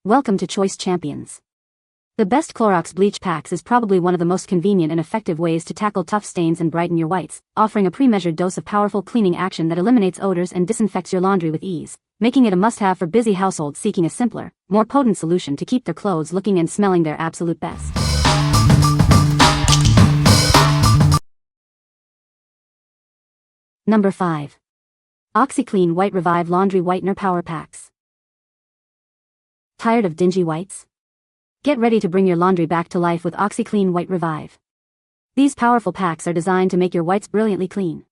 Welcome to Choice Champions. The best Clorox Bleach Packs is probably one of the most convenient and effective ways to tackle tough stains and brighten your whites, offering a pre-measured dose of powerful cleaning action that eliminates odors and disinfects your laundry with ease, making it a must-have for busy households seeking a simpler, more potent solution to keep their clothes looking and smelling their absolute best. Number 5. OxiClean White Revive Laundry Whitener Power Packs. Tired of dingy whites? Get ready to bring your laundry back to life with OxiClean White Revive. These powerful packs are designed to make your whites brilliantly clean.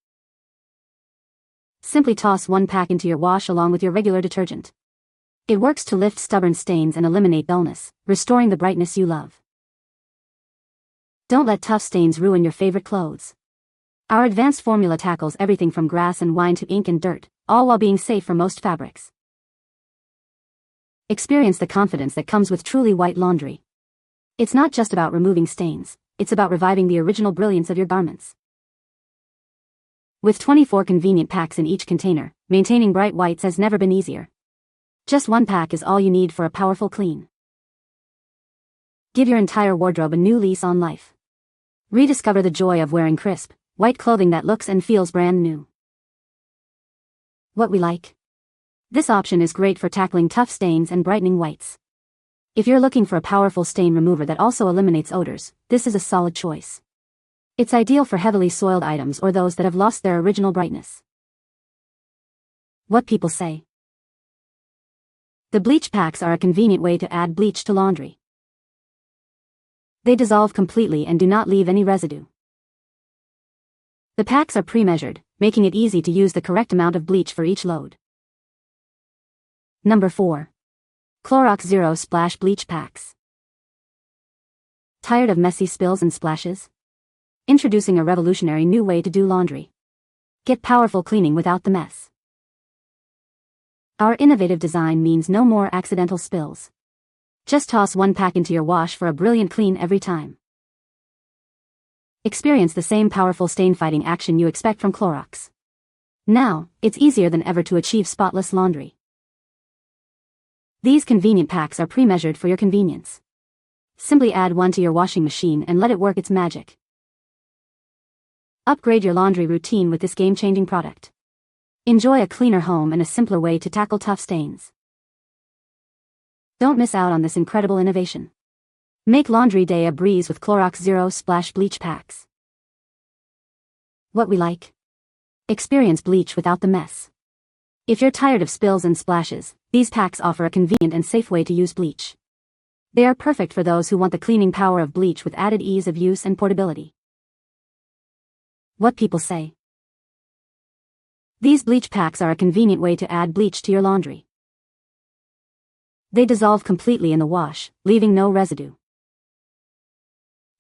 Simply toss one pack into your wash along with your regular detergent. It works to lift stubborn stains and eliminate dullness, restoring the brightness you love. Don't let tough stains ruin your favorite clothes. Our advanced formula tackles everything from grass and wine to ink and dirt, all while being safe for most fabrics. Experience the confidence that comes with truly white laundry. It's not just about removing stains, it's about reviving the original brilliance of your garments. With 24 convenient packs in each container, maintaining bright whites has never been easier. Just one pack is all you need for a powerful clean. Give your entire wardrobe a new lease on life. Rediscover the joy of wearing crisp, white clothing that looks and feels brand new. What we like? This option is great for tackling tough stains and brightening whites. If you're looking for a powerful stain remover that also eliminates odors, this is a solid choice. It's ideal for heavily soiled items or those that have lost their original brightness. What people say. The bleach packs are a convenient way to add bleach to laundry. They dissolve completely and do not leave any residue. The packs are pre-measured, making it easy to use the correct amount of bleach for each load. Number 4. Clorox Zero Splash Bleach Packs. Tired of messy spills and splashes? Introducing a revolutionary new way to do laundry. Get powerful cleaning without the mess. Our innovative design means no more accidental spills. Just toss one pack into your wash for a brilliant clean every time. Experience the same powerful stain-fighting action you expect from Clorox. Now, it's easier than ever to achieve spotless laundry. These convenient packs are pre-measured for your convenience. Simply add one to your washing machine and let it work its magic. Upgrade your laundry routine with this game-changing product. Enjoy a cleaner home and a simpler way to tackle tough stains. Don't miss out on this incredible innovation. Make laundry day a breeze with Clorox Zero Splash Bleach Packs. What we like? Experience bleach without the mess. If you're tired of spills and splashes, these packs offer a convenient and safe way to use bleach. They are perfect for those who want the cleaning power of bleach with added ease of use and portability. What people say. These bleach packs are a convenient way to add bleach to your laundry. They dissolve completely in the wash, leaving no residue.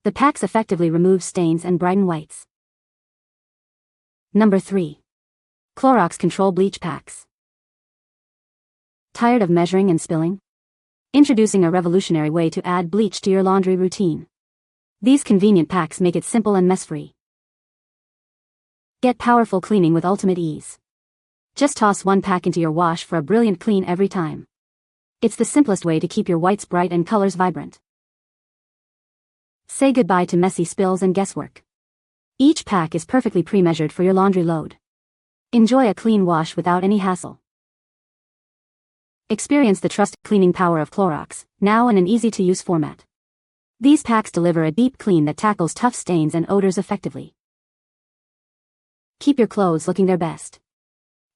The packs effectively remove stains and brighten whites. Number 3. Clorox Control Bleach Packs. Tired of measuring and spilling? Introducing a revolutionary way to add bleach to your laundry routine. These convenient packs make it simple and mess-free. Get powerful cleaning with ultimate ease. Just toss one pack into your wash for a brilliant clean every time. It's the simplest way to keep your whites bright and colors vibrant. Say goodbye to messy spills and guesswork. Each pack is perfectly pre-measured for your laundry load. Enjoy a clean wash without any hassle. Experience the trusted cleaning power of Clorox, now in an easy-to-use format. These packs deliver a deep clean that tackles tough stains and odors effectively. Keep your clothes looking their best.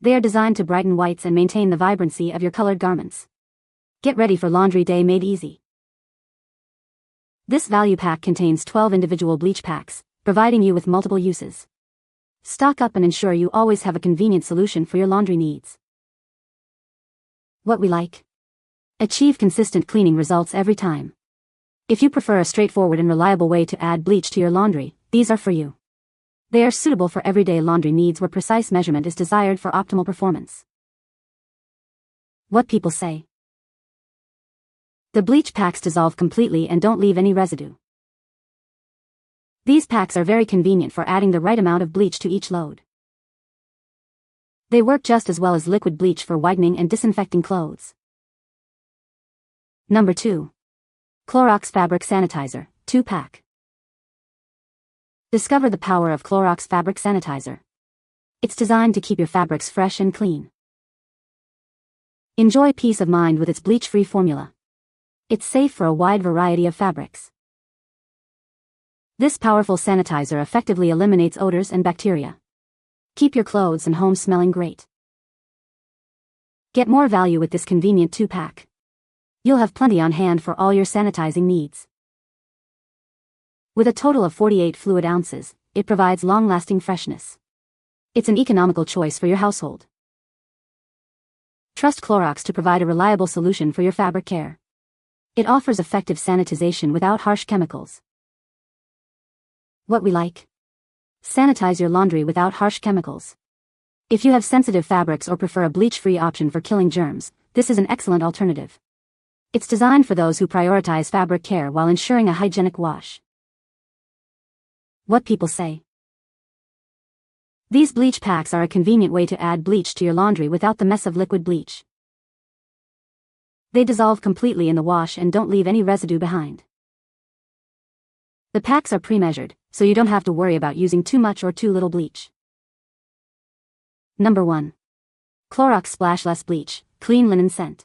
They are designed to brighten whites and maintain the vibrancy of your colored garments. Get ready for laundry day made easy. This value pack contains 12 individual bleach packs, providing you with multiple uses. Stock up and ensure you always have a convenient solution for your laundry needs. What we like? Achieve consistent cleaning results every time. If you prefer a straightforward and reliable way to add bleach to your laundry, these are for you. They are suitable for everyday laundry needs where precise measurement is desired for optimal performance. What people say. The bleach packs dissolve completely and don't leave any residue. These packs are very convenient for adding the right amount of bleach to each load. They work just as well as liquid bleach for whitening and disinfecting clothes. Number 2. Clorox Fabric Sanitizer, 2-pack. Discover the power of Clorox Fabric Sanitizer. It's designed to keep your fabrics fresh and clean. Enjoy peace of mind with its bleach-free formula. It's safe for a wide variety of fabrics. This powerful sanitizer effectively eliminates odors and bacteria. Keep your clothes and home smelling great. Get more value with this convenient 2-pack. You'll have plenty on hand for all your sanitizing needs. With a total of 48 fluid ounces, it provides long-lasting freshness. It's an economical choice for your household. Trust Clorox to provide a reliable solution for your fabric care. It offers effective sanitization without harsh chemicals. What we like? Sanitize your laundry without harsh chemicals. If you have sensitive fabrics or prefer a bleach-free option for killing germs, this is an excellent alternative. It's designed for those who prioritize fabric care while ensuring a hygienic wash. What people say. These bleach packs are a convenient way to add bleach to your laundry without the mess of liquid bleach. They dissolve completely in the wash and don't leave any residue behind. The packs are pre-measured, so you don't have to worry about using too much or too little bleach. Number 1. Clorox Splashless Bleach, Clean Linen Scent.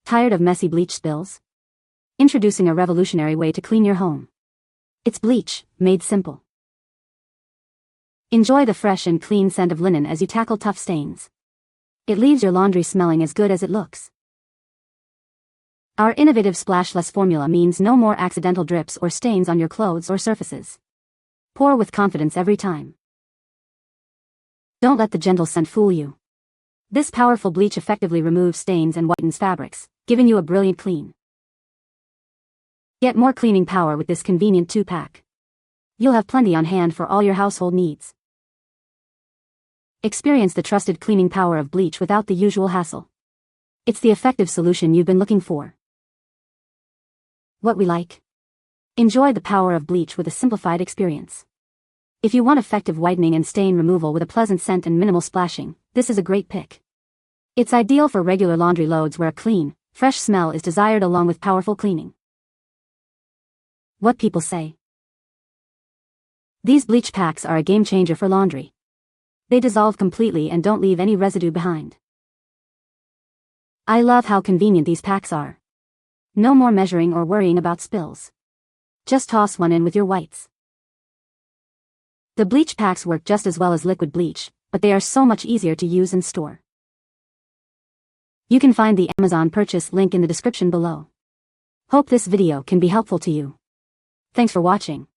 Tired of messy bleach spills? Introducing a revolutionary way to clean your home. It's bleach, made simple. Enjoy the fresh and clean scent of linen as you tackle tough stains. It leaves your laundry smelling as good as it looks. Our innovative splashless formula means no more accidental drips or stains on your clothes or surfaces. Pour with confidence every time. Don't let the gentle scent fool you. This powerful bleach effectively removes stains and whitens fabrics, giving you a brilliant clean. Get more cleaning power with this convenient 2-pack. You'll have plenty on hand for all your household needs. Experience the trusted cleaning power of bleach without the usual hassle. It's the effective solution you've been looking for. What we like? Enjoy the power of bleach with a simplified experience. If you want effective whitening and stain removal with a pleasant scent and minimal splashing, this is a great pick. It's ideal for regular laundry loads where a clean, fresh smell is desired along with powerful cleaning. What people say. These bleach packs are a game changer for laundry. They dissolve completely and don't leave any residue behind. I love how convenient these packs are. No more measuring or worrying about spills. Just toss one in with your whites. The bleach packs work just as well as liquid bleach, but they are so much easier to use and store. You can find the Amazon purchase link in the description below. Hope this video can be helpful to you. Thanks for watching.